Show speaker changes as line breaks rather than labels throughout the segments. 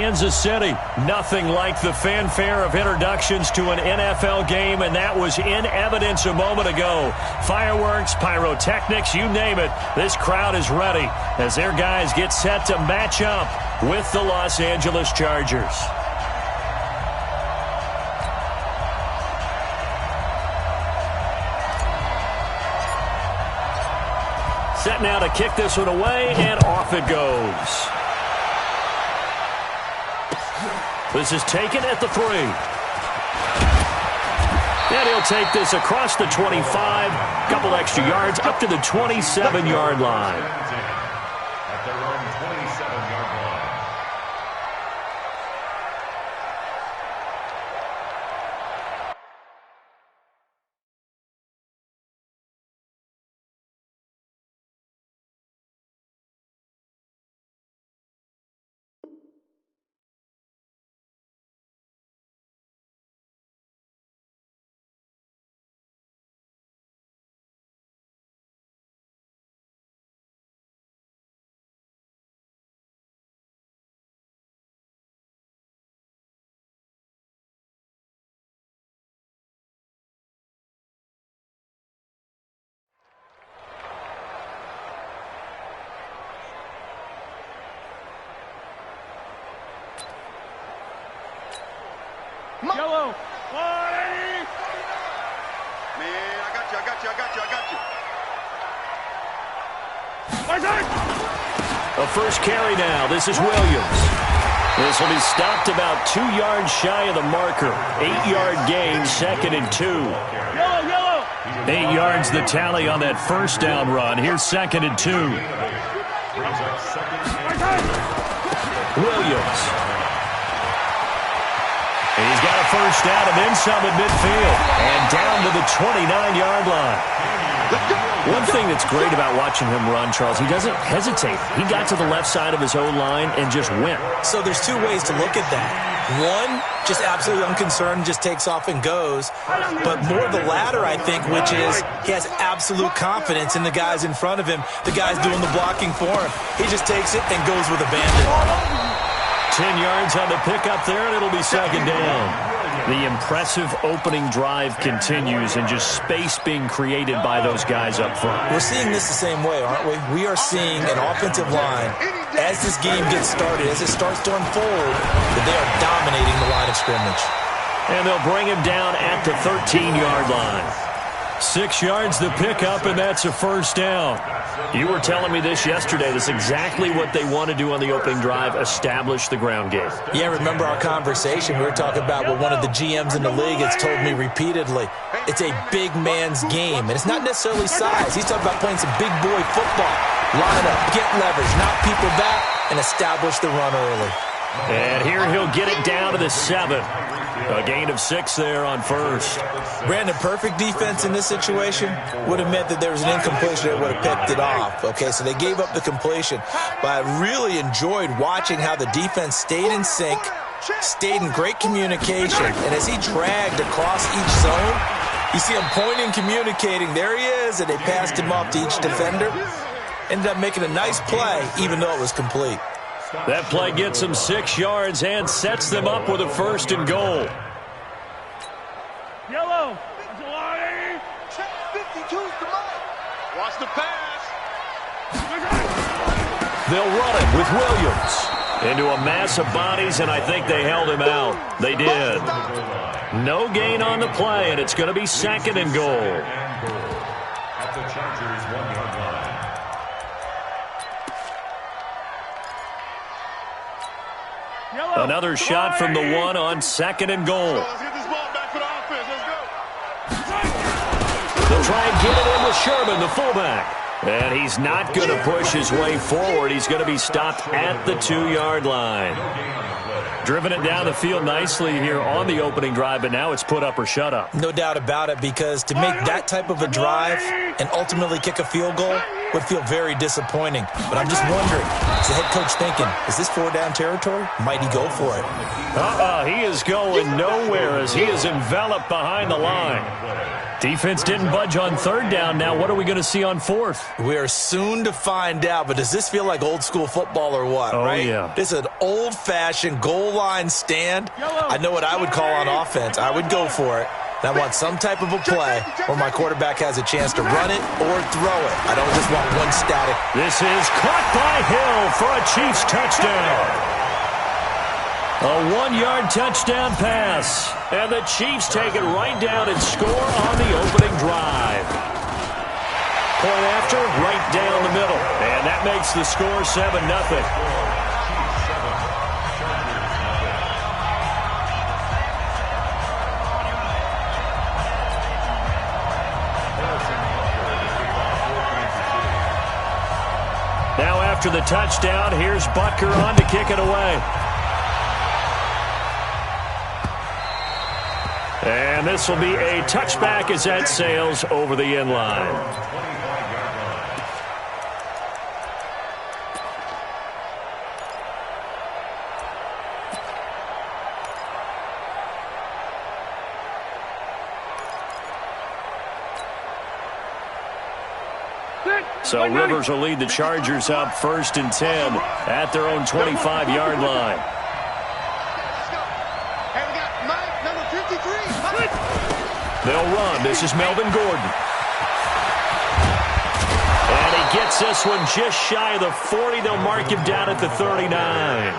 Kansas City. Nothing like the fanfare of introductions to an NFL game, and that was in evidence a moment ago. Fireworks, pyrotechnics, you name it. This crowd is ready as their guys get set to match up with the Los Angeles Chargers. Set now to kick this one away, and off it goes. This is taken at the 3. And he'll take this across the 25, couple extra yards up to the 27-yard line.
At their own 27-yard line.
Yellow.
Man, I got you.
A first carry now. This is Williams. This will be stopped about 2 yards shy of the marker. 8-yard gain, 2nd and 2.
Yellow.
8 yards the tally on that first down run. Here's 2nd and 2. Williams. He's got a first down and then some at midfield. And down to the 29-yard line. One thing that's great about watching him run, Charles, he doesn't hesitate. He got to the left side of his own line and just went.
So there's two ways to look at that. One, just absolutely unconcerned, just takes off and goes. But more the latter, I think, which is he has absolute confidence in the guys in front of him, the guys doing the blocking for him. He just takes it and goes with abandon.
10 yards on the pickup there, and it'll be 2nd down. The impressive opening drive continues, and just space being created by those guys up front.
We're seeing this the same way, aren't we? We are seeing an offensive line, as this game gets started, as it starts to unfold, that they are dominating the line of scrimmage.
And they'll bring him down at the 13-yard line. 6 yards the pickup, and that's a first down. You were telling me this yesterday. That's exactly what they want to do on the opening drive, establish the ground game.
Yeah, remember our conversation? We were talking about what one of the GMs in the league has told me repeatedly. It's a big man's game, and it's not necessarily size. He's talking about playing some big boy football. Line up, get leverage, knock people back, and establish the run early.
And here he'll get it down to the 7. A gain of 6 there on first.
Brandon, perfect defense in this situation would have meant that there was an incompletion that would have picked it off. Okay, so they gave up the completion. But I really enjoyed watching how the defense stayed in sync, stayed in great communication. And as he dragged across each zone, you see him pointing, communicating. There he is, and they passed him off to each defender. Ended up making a nice play, even though it was complete.
That play gets them 6 yards and sets them up with a 1st and goal.
Yellow.
Check 52's the mark. Watch the pass.
They'll run it with Williams into a mass of bodies, and I think they held him out. They did. No gain on the play, and it's going to be 2nd and goal.
At the Chargers' 1-yard line.
Another shot from the 1 on 2nd and goal.
Let's get this ball back for the offense. Let's go.
They'll try and get it in with Sherman, the fullback. And he's not going to push his way forward. He's going to be stopped at the 2-yard line. Driven it down the field nicely here on the opening drive, but now it's put up or shut up.
No doubt about it, because to make that type of a drive and ultimately kick a field goal, would feel very disappointing. But I'm just wondering, is the head coach thinking, is this 4-down territory? Might he go for it?
He is going nowhere as he is enveloped behind the line. Defense didn't budge on 3rd down. Now what are we going to see on 4th?
We are soon to find out, but does this feel like old school football or what, right?
Yeah.
This is an old-fashioned goal line stand. I know what I would call on offense. I would go for it. And I want some type of a play where my quarterback has a chance to run it or throw it. I don't just want one static.
This is caught by Hill for a Chiefs touchdown. A 1-yard touchdown pass. And the Chiefs take it right down and score on the opening drive. Point after, right down the middle. And that makes the score 7-0. Now after the touchdown, here's Butker on to kick it away. And this will be a touchback as that sails over the end line. So Rivers will lead the Chargers up 1st and 10 at their own 25-yard line. They'll run. This is Melvin Gordon. And he gets this one just shy of the 40. They'll mark him down at the 39.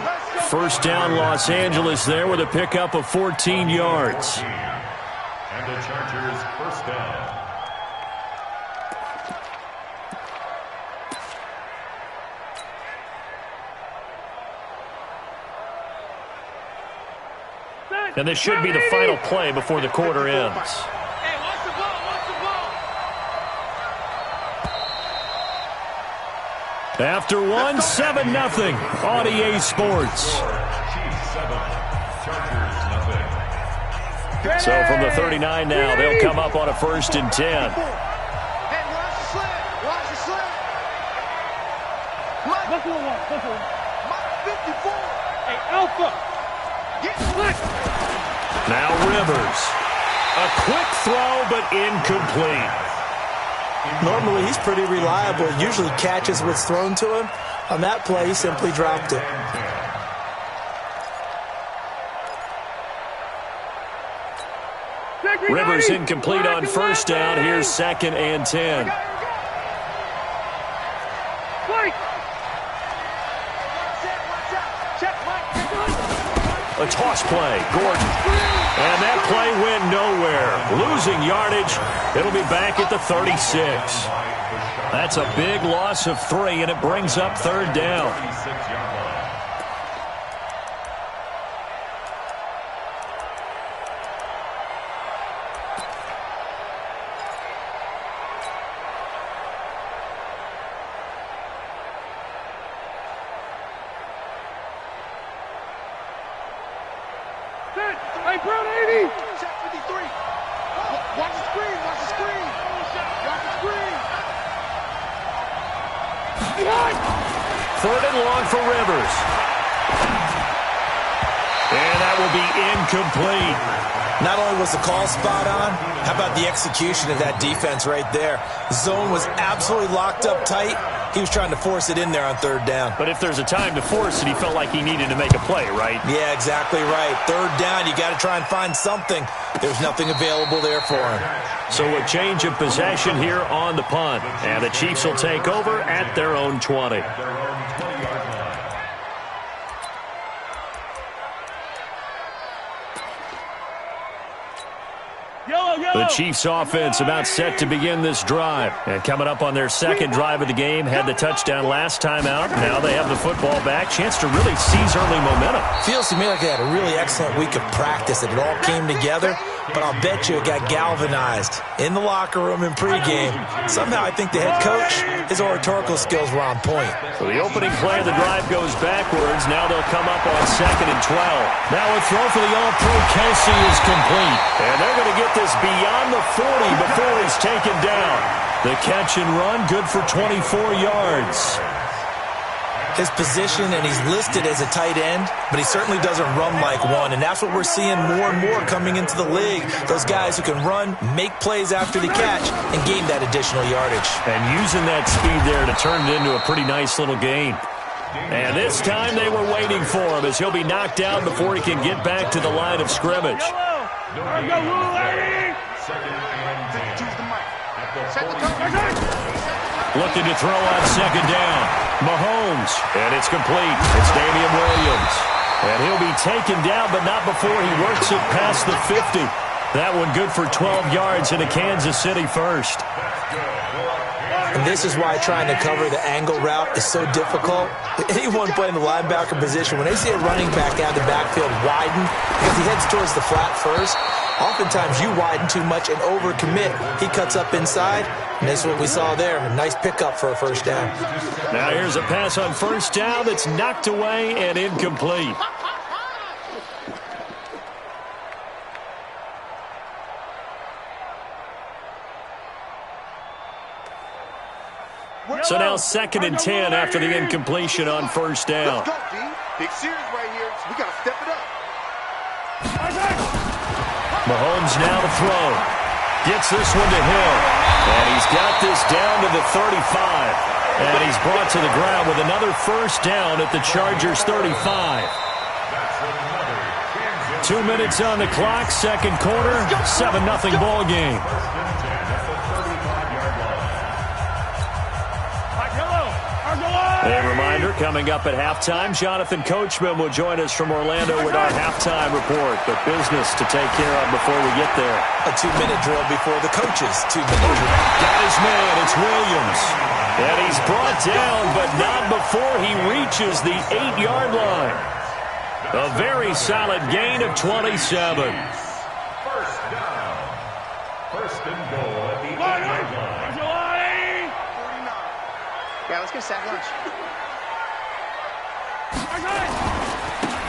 1st down Los Angeles there with a pickup of 14 yards.
And the Chargers 1st down.
And this should be the final play before the quarter ends.
Hey, watch the ball, watch the ball.
After one, 7-0 on EA Sports.
Chiefs 7, Chargers 0.
So from the 39 now, they'll come up on a 1st and 10.
Hey, watch the slant, watch the slant. Mike 54.
Hey, Alpha.
Get slick.
Now Rivers. A quick throw, but incomplete.
Normally, he's pretty reliable. Usually catches what's thrown to him. On that play, he simply dropped it.
Rivers incomplete on 1st down. Here's 2nd and 10. A toss play, Gordon. And that play went nowhere. Losing yardage. It'll be back at the 36. That's a big loss of 3, and it brings up 3rd down.
36-yard line.
Hey, Brown 80.
Check 53. Watch the screen, watch the screen. Watch the screen.
3rd and long for Rivers. And that will be incomplete.
Not only was the call spot on, how about the execution of that defense right there? Zone was absolutely locked up tight. He was trying to force it in there on 3rd down.
But if there's a time to force it, he felt like he needed to make a play, right?
Yeah, exactly right. 3rd down, you got to try and find something. There's nothing available there for him.
So a change of possession here on the punt. And the Chiefs will take over at their own 20.
Their own 20-yard line.
The Chiefs offense about set to begin this drive. And coming up on their 2nd drive of the game, had the touchdown last time out. Now they have the football back. Chance to really seize early momentum.
Feels to me like they had a really excellent week of practice, that it all came together. but I'll bet you it got galvanized in the locker room in pregame. Somehow I think the head coach, his oratorical skills were on point.
So the opening play of the drive goes backwards. Now they'll come up on 2nd and 12. Now a throw for the All-Pro Kelsey is complete. And they're going to get this beyond the 40 before he's taken down. The catch and run, good for 24 yards.
His position, and he's listed as a tight end, but he certainly doesn't run like one, and that's what we're seeing more and more coming into the league. Those guys who can run, make plays after the catch, and gain that additional yardage.
And using that speed there to turn it into a pretty nice little gain. And this time they were waiting for him as he'll be knocked down before he can get back to the line of scrimmage. Looking to throw on 2nd down. Mahomes, and it's complete. It's Damian Williams. And he'll be taken down, but not before he works it past the 50. That one good for 12 yards into Kansas City first.
And this is why trying to cover the angle route is so difficult. Anyone playing the linebacker position, when they see a running back out of the backfield widen, because he heads towards the flat first, oftentimes you widen too much and overcommit. He cuts up inside, and this is what we saw there. A nice pickup for a first down.
Now here's a pass on first down that's knocked away and incomplete. So now 2nd and 10 after the incompletion on first down.
Let's go, D. Big series right here. So we got to step it up.
Mahomes now to throw. Gets this one to Hill. And he's got this down to the 35. And he's brought to the ground with another first down at the Chargers' 35. 2 minutes on the clock, second quarter, 7-0 ball game. A reminder, coming up at halftime, Jonathan Coachman will join us from Orlando with our halftime report. But business to take care of before we get there.
A 2-minute drill before the coaches' 2-minute drill.
Got his man, it's Williams. And he's brought down, but not before he reaches the 8-yard line. A very solid gain of 27.
First down. First and goal at the 8-yard line.
49. Yeah, let's get sack lunch.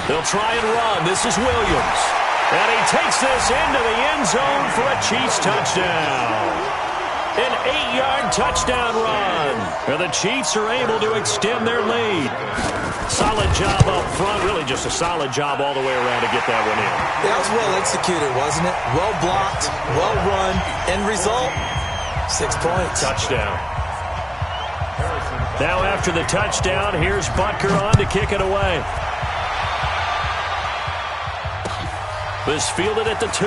They'll try and run. This is Williams. And he takes this into the end zone for a Chiefs touchdown. An 8-yard touchdown run. And the Chiefs are able to extend their lead. Solid job up front. Really just a solid job all the way around to get that one in.
That was well executed, wasn't it? Well blocked, well run. End result, 6 points.
Touchdown. Now after the touchdown, here's Butker on to kick it away. This fielded at the 2.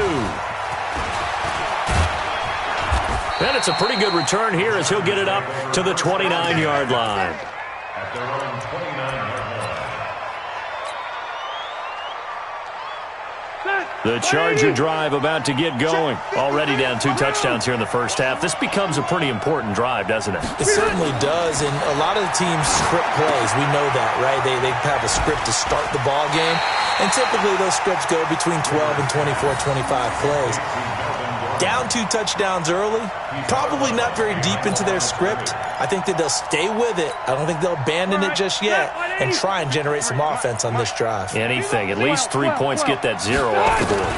And it's a pretty good return here as he'll get it up to the 29-yard line.
At their own 29-yard
The Charger drive about to get going. Already down 2 touchdowns here in the first half. This becomes a pretty important drive, doesn't it?
It certainly does, and a lot of the teams script plays. We know that, right? They have a script to start the ball game, and typically those scripts go between 12 and 24, 25 plays. Down 2 touchdowns early, probably not very deep into their script. I think that they'll stay with it. I don't think they'll abandon it just yet and try and generate some offense on this drive.
Anything. At least 3 points, get that 0 off the board.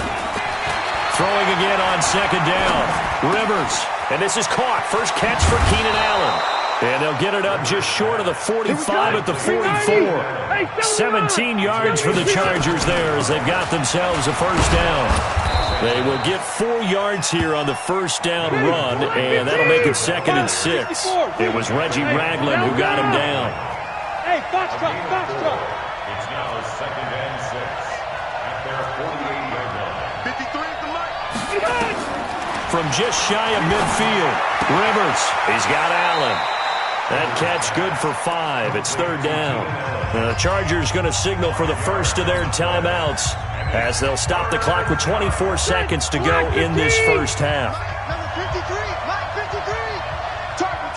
Throwing again on second down. Rivers. And this is caught. First catch for Keenan Allen. And they'll get it up just short of the 45 at the 44. 17 yards for the Chargers there as they've got themselves a first down. They will get 4 yards here on the first down run, and that'll make it 2nd and 6. It was Reggie Ragland who got him down.
Hey, box truck, box truck.
It's now 2nd and 6 at their 48-yard line.
53 is the mark.
From just shy of midfield, Rivers, he's got Allen. That catch good for 5. It's 3rd down. The Chargers going to signal for the first of their timeouts as they'll stop the clock with 24 seconds to go in this first half.
Number 53, line 53. Target.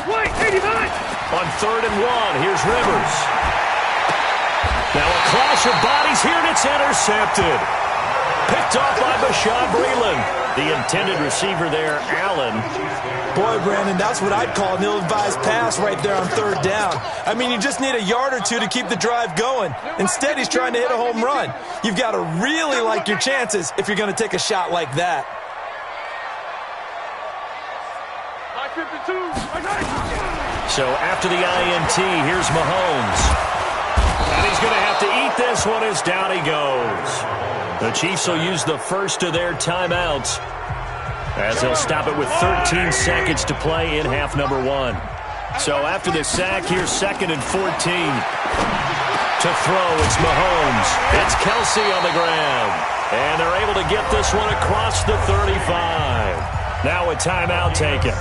White, 89.
On 3rd and 1, here's Rivers. Now a clash of bodies here, and it's intercepted. Picked off by Bashaud Breeland. The intended receiver there, Allen.
Boy, Brandon, that's what I'd call an ill-advised pass right there on third down. I mean, you just need a yard or two to keep the drive going. Instead, he's trying to hit a home run. You've got to really like your chances if you're going to take a shot like that.
So after the INT, here's Mahomes. And he's going to have to eat this one as down he goes. The Chiefs will use the first of their timeouts as they'll stop it with 13 seconds to play in half number one. So after the sack, here's 2nd and 14. To throw, it's Mahomes. It's Kelsey on the ground. And they're able to get this one across the 35. Now a timeout taken.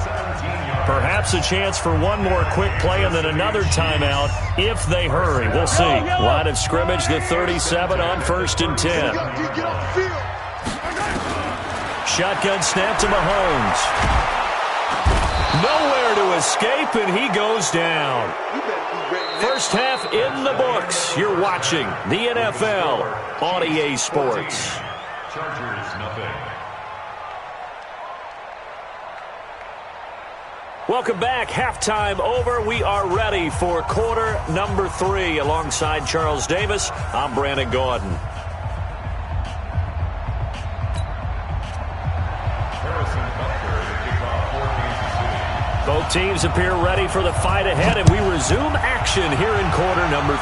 Perhaps a chance for one more quick play and then another timeout if they hurry. We'll see. Line of scrimmage, the 37 on 1st and 10. Shotgun snap to Mahomes. Nowhere to escape, and he goes down. First half in the books. You're watching the NFL on EA Sports.
Chargers, nothing.
Welcome back. Halftime over. We are ready for quarter number 3. Alongside Charles Davis, I'm Brandon Gaudin. Both teams appear ready for the fight ahead, and we resume action here in quarter number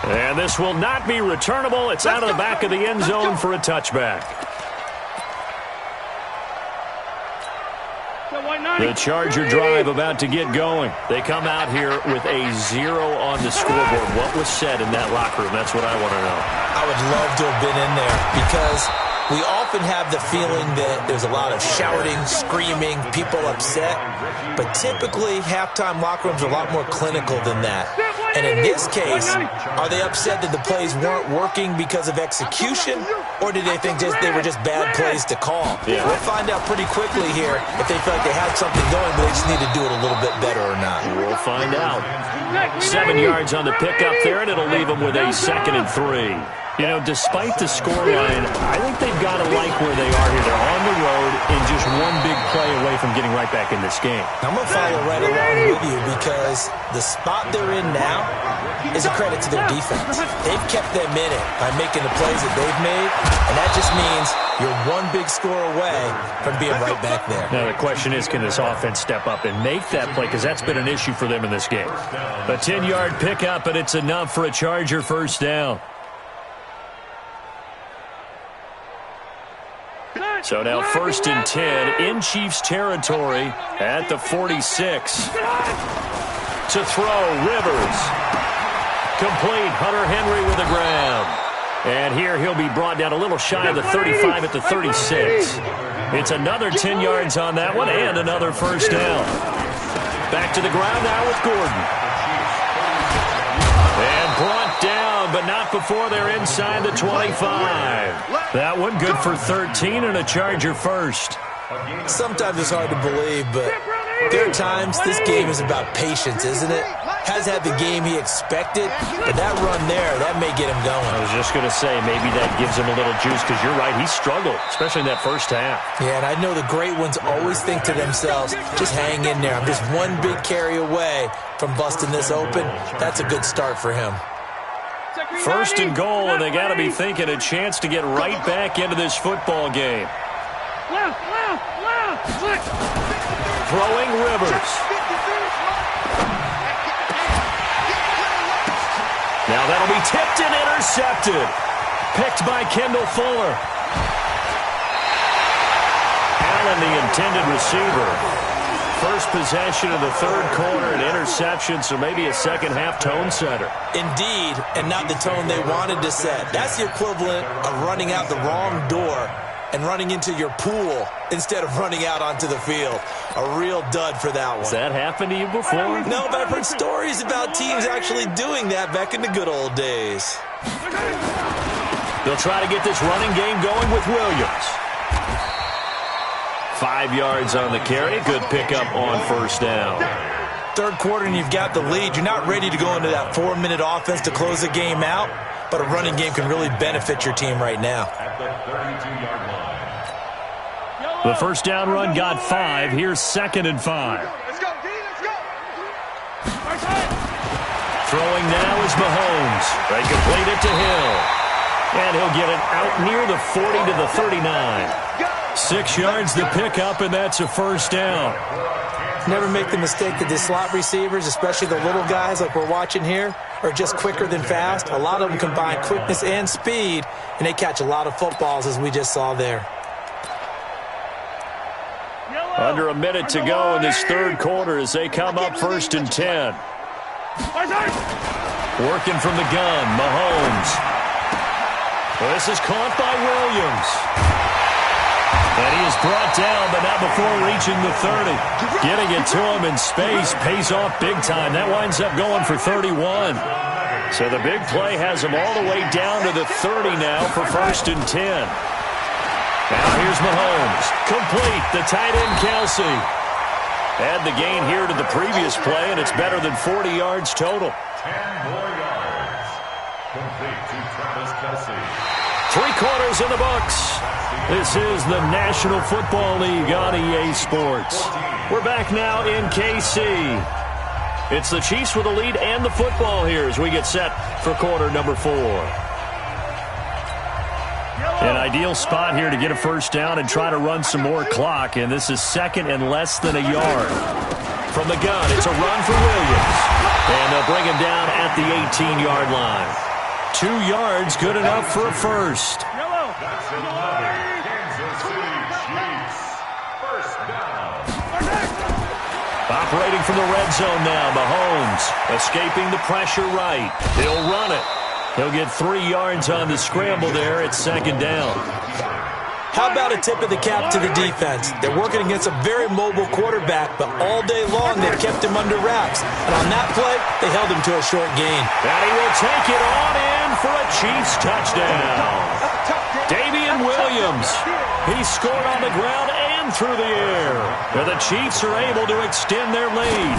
3. And this will not be returnable. It's out of the back of the end zone for a touchback. The Charger drive about to get going. They come out here with a 0 on the scoreboard. What was said in that locker room? That's what I want to know.
I would love to have been in there because we often have the feeling that there's a lot of shouting, screaming, people upset. But typically, halftime locker rooms are a lot more clinical than that. And in this case, are they upset that the plays weren't working because of execution? Or did they think they were just bad plays to call?
Yeah.
We'll find out pretty quickly here if they feel like they had something going, but they just need to do it a little bit better or not.
We'll find out. 7 yards on the pickup there, and it'll leave them with a 2nd and 3. You know, despite the scoreline, I think they've got to like where they are here. They're on the road and just one big play away from getting right back in this game.
I'm going to follow right along with you because the spot they're in now is a credit to their defense. They've kept them in it by making the plays that they've made, and that just means you're one big score away from being right back there.
Now, the question is, can this offense step up and make that play? Because that's been an issue for them in this game. A 10-yard pickup, and it's enough for a Charger first down. So now 1st and 10 in Chiefs territory at the 46. To throw, Rivers. Complete, Hunter Henry with the ground. And here he'll be brought down a little shy of the 35 at the 36. It's another 10 yards on that one and another first down. Back to the ground now with Gordon. And brought down, but not before they're inside the 25. That one good for 13 and a Charger first.
Sometimes it's hard to believe, but there are times this game is about patience, isn't it? Has had the game he expected, but that run there, that may get him going.
I was just going to say, maybe that gives him a little juice, because you're right, he struggled, especially in that first half.
Yeah, and I know the great ones always think to themselves, just hang in there. I'm just one big carry away from busting this open. That's a good start for him.
1st and goal, and they got to be thinking a chance to get right back into this football game. Throwing Rivers. Now that'll be tipped and intercepted. Picked by Kendall Fuller. Allen, the intended receiver. First possession of the 3rd quarter, an interception, so maybe a second half tone setter.
Indeed, and not the tone they wanted to set. That's the equivalent of running out the wrong door and running into your pool instead of running out onto the field. A real dud for that one.
Has that happened to you before?
No, but I've heard stories about teams actually doing that back in the good old days.
They'll try to get this running game going with Williams. 5 yards on the carry. Good pickup on first down.
third quarter and you've got the lead, you're not ready to go into that 4-minute offense to close the game out, but a running game can really benefit your team right now.
At the 32-yard line.
The first down run got 5. Here's 2nd and 5.
Let's go, D, let's go.
Throwing now is Mahomes. They complete it to Hill. And he'll get it out near the 40 to the 39. 6 yards the pickup, and that's a first down.
Never make the mistake that the slot receivers, especially the little guys like we're watching here, are just quicker than fast. A lot of them combine quickness and speed, and they catch a lot of footballs, as we just saw there.
Under a minute to go in this third quarter as they come up 1st and 10. Working from the gun, Mahomes. This is caught by Williams. And he is brought down, but not before reaching the 30. Getting it to him in space pays off big time. That winds up going for 31. So the big play has him all the way down to the 30 now for 1st and 10. Now here's Mahomes. Complete. The tight end, Kelsey. Add the gain here to the previous play, and it's better than 40 yards total.
10 more yards. Complete to Travis Kelsey.
3 quarters in the books. This is the National Football League on EA Sports. We're back now in KC. It's the Chiefs with the lead and the football here as we get set for quarter number 4. An ideal spot here to get a first down and try to run some more clock, and this is 2nd and less than a yard. From the gun, it's a run for Williams. And they'll bring him down at the 18-yard line. 2 yards, good enough for a first.
That's another Kansas City Chiefs. First down.
Operating from the red zone now, Mahomes escaping the pressure right. He'll run it. He'll get 3 yards on the scramble there at 2nd down.
How about a tip of the cap to the defense? They're working against a very mobile quarterback, but all day long they've kept him under wraps. And on that play, they held him to a short gain.
And he will take it on in for a Chiefs touchdown. Damian Williams. He scored on the ground and through the air. And the Chiefs are able to extend their lead.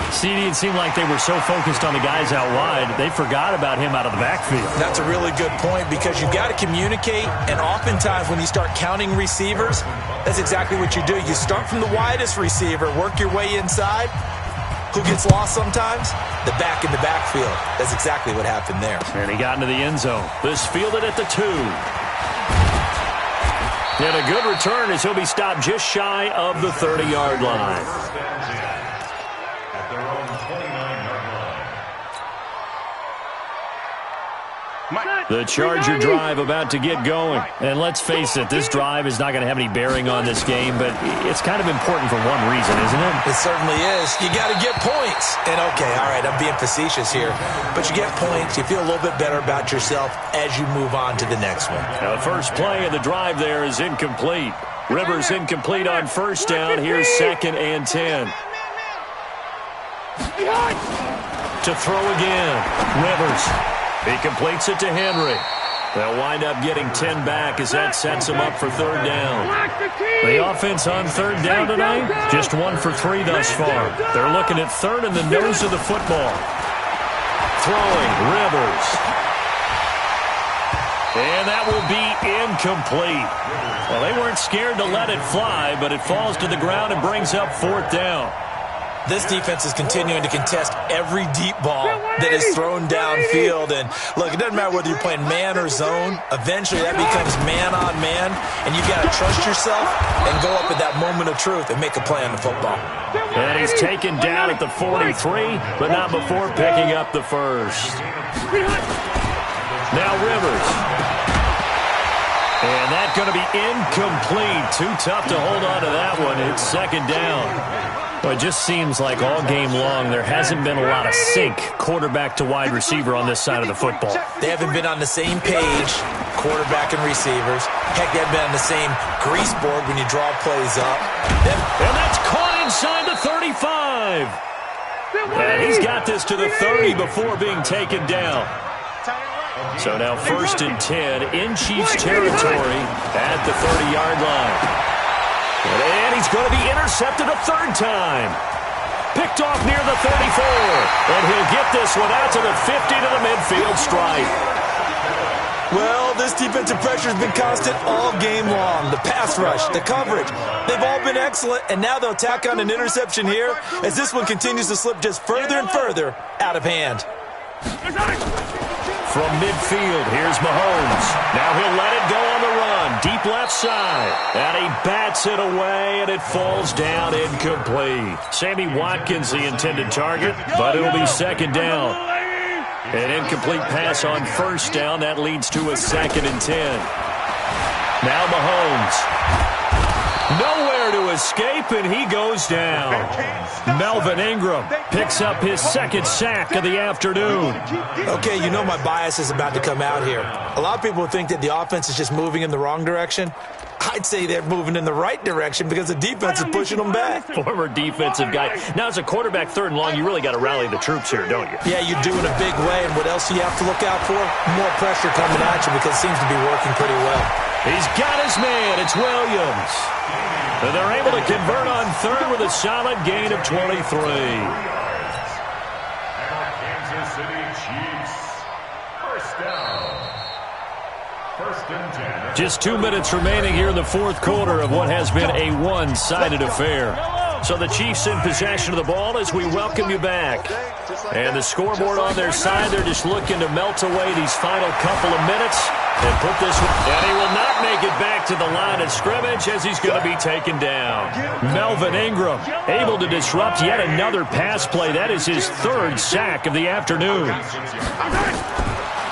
CD, it seemed like they were so focused on the guys out wide, they forgot about him out of the backfield.
That's a really good point because you've got to communicate, and oftentimes when you start counting receivers, that's exactly what you do. You start from the widest receiver, work your way inside. Who gets lost sometimes? The back in the backfield. That's exactly what happened there.
And he got into the end zone. This fielded at the 2. And a good return as he'll be stopped just shy of the 30-yard line. The Charger drive about to get going. And let's face it, this drive is not going to have any bearing on this game, but it's kind of important for one reason, isn't it?
It certainly is. You got to get points. And okay, all right, I'm being facetious here, but you get points, you feel a little bit better about yourself as you move on to the next one.
Now, the first play of the drive there is incomplete. Rivers incomplete on first down. Here's 2nd and 10. To throw again. Rivers. He completes it to Henry. They'll wind up getting 10 back as that sets them up for 3rd down. The offense on 3rd down tonight, just 1 for 3 thus far. They're looking at 3rd in the nose of the football. Throwing, Rivers. And that will be incomplete. Well, they weren't scared to let it fly, but it falls to the ground and brings up 4th down.
This defense is continuing to contest every deep ball that is thrown downfield. And look, it doesn't matter whether you're playing man or zone. Eventually, that becomes man on man. And you've got to trust yourself and go up at that moment of truth and make a play on the football.
And he's taken down at the 43, but not before picking up the first. Now Rivers. And that's going to be incomplete. Too tough to hold on to that one. It's 2nd down. Well, it just seems like all game long there hasn't been a lot of sync quarterback to wide receiver on this side of the football.
They haven't been on the same page, quarterback and receivers. Heck, they haven't been on the same grease board when you draw plays up.
And that's caught inside the 35. And he's got this to the 30 before being taken down. So now 1st and 10 in Chiefs territory at the 30-yard line. And he's going to be intercepted a third time. Picked off near the 34. And he'll get this one out to the 50 to the midfield stripe.
Well, this defensive pressure has been constant all game long. The pass rush, the coverage, they've all been excellent, and now they'll tack on an interception here as this one continues to slip just further and further out of hand.
From midfield, here's Mahomes. Now he'll let it go on the run. Deep left side. And he bats it away, and it falls down incomplete. Sammy Watkins, the intended target, but it'll be second down. An incomplete pass on first down. That leads to a 2nd and 10. Now Mahomes. Nowhere to escape, and he goes down. Melvin Ingram picks up his 2nd sack of the afternoon.
Okay, you know my bias is about to come out here. A lot of people think that the offense is just moving in the wrong direction. I'd say they're moving in the right direction because the defense is pushing them back.
Former defensive guy. Now, as a quarterback, 3rd and long, you really got to rally the troops here, don't you?
Yeah, you do in a big way. And what else do you have to look out for? More pressure coming at you because it seems to be working pretty well.
He's got his man. It's Williams. And they're able to convert on 3rd with a solid gain of 23.
Kansas City Chiefs. First down. 1st and 10.
Just 2 minutes remaining here in the 4th quarter of what has been a one-sided affair. So the Chiefs in possession of the ball as we welcome you back. And the scoreboard on their side, they're just looking to melt away these final couple of minutes and put this one. And he will not make it back to the line of scrimmage as he's going to be taken down. Melvin Ingram able to disrupt yet another pass play. That is his 3rd sack of the afternoon.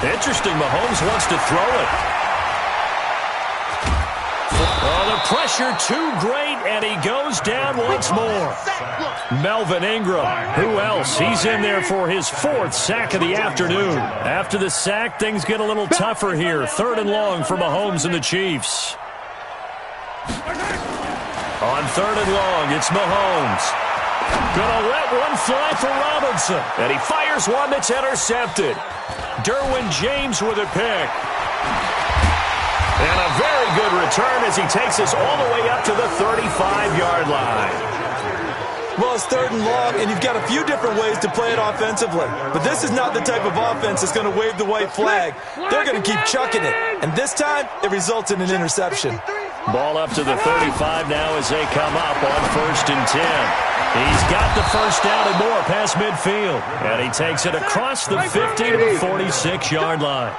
Interesting, Mahomes wants to throw it. Oh, the pressure too great, and he goes down once more. Melvin Ingram, who else? He's in there for his 4th sack of the afternoon. After the sack, things get a little tougher here. 3rd and long for Mahomes and the Chiefs. On 3rd and long, it's Mahomes. Gonna let one fly for Robinson, and he fires one that's intercepted. Derwin James with a pick. And a very good return as he takes us all the way up to the 35-yard line.
Well, it's 3rd and long, and you've got a few different ways to play it offensively. But this is not the type of offense that's going to wave the white flag. They're going to keep chucking it. And this time, it results in an interception.
Ball up to the 35 now as they come up on 1st and 10. He's got the first down and more past midfield. And he takes it across the 50 to the 46-yard line.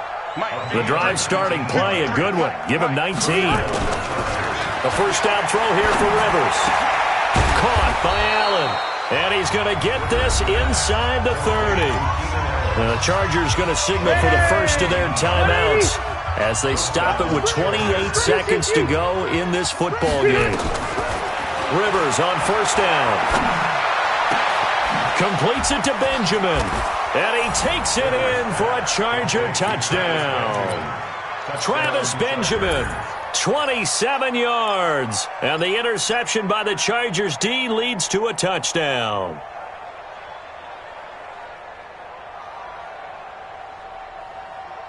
The drive starting play, a good one. Give him 19. A first down throw here for Rivers. Caught by Allen. And he's going to get this inside the 30. And the Chargers going to signal for the first of their timeouts as they stop it with 28 seconds to go in this football game. Rivers on first down. Completes it to Benjamin. And he takes it in for a Charger touchdown. Travis Benjamin, 27 yards. And the interception by the Chargers D leads to a touchdown.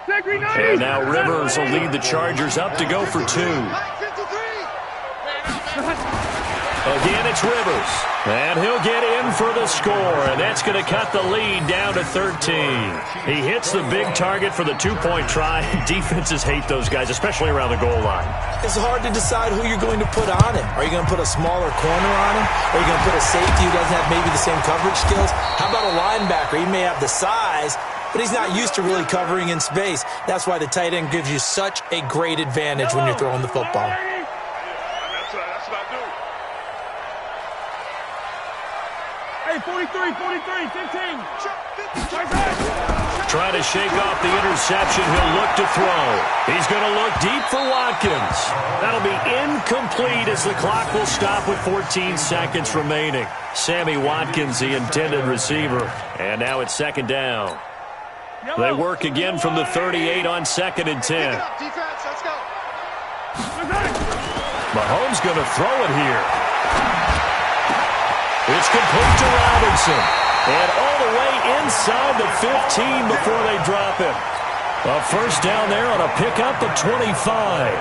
And now Rivers will lead the Chargers up to go for 2. Again, it's Rivers. And he'll get in for the score, and that's going to cut the lead down to 13. He hits the big target for the 2-point try. Defenses hate those guys, especially around the goal line.
It's hard to decide who you're going to put on him. Are you going to put a smaller corner on him? Are you going to put a safety who doesn't have maybe the same coverage skills? How about a linebacker? He may have the size, but he's not used to really covering in space. That's why the tight end gives you such a great advantage when you're throwing the football.
Hey, 43, 15.
Trying to shake off the interception. He'll look to throw. He's going to look deep for Watkins. That'll be incomplete as the clock will stop with 14 seconds remaining. Sammy Watkins, the intended receiver. And now it's 2nd down. They work again from the 38 on 2nd and 10. Mahomes going to throw it here. It's complete to Robinson. And all the way inside the 15 before they drop it. A first down there on a pickup of 25.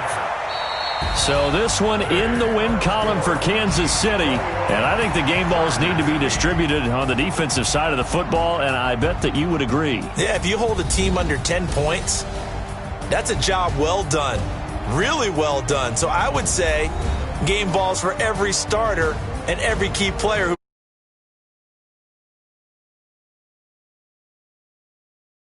So this one in the win column for Kansas City. And I think the game balls need to be distributed on the defensive side of the football, and I bet that you would agree.
Yeah, if you hold a team under 10 points, that's a job well done. Really well done. So I would say game balls for every starter and every key player.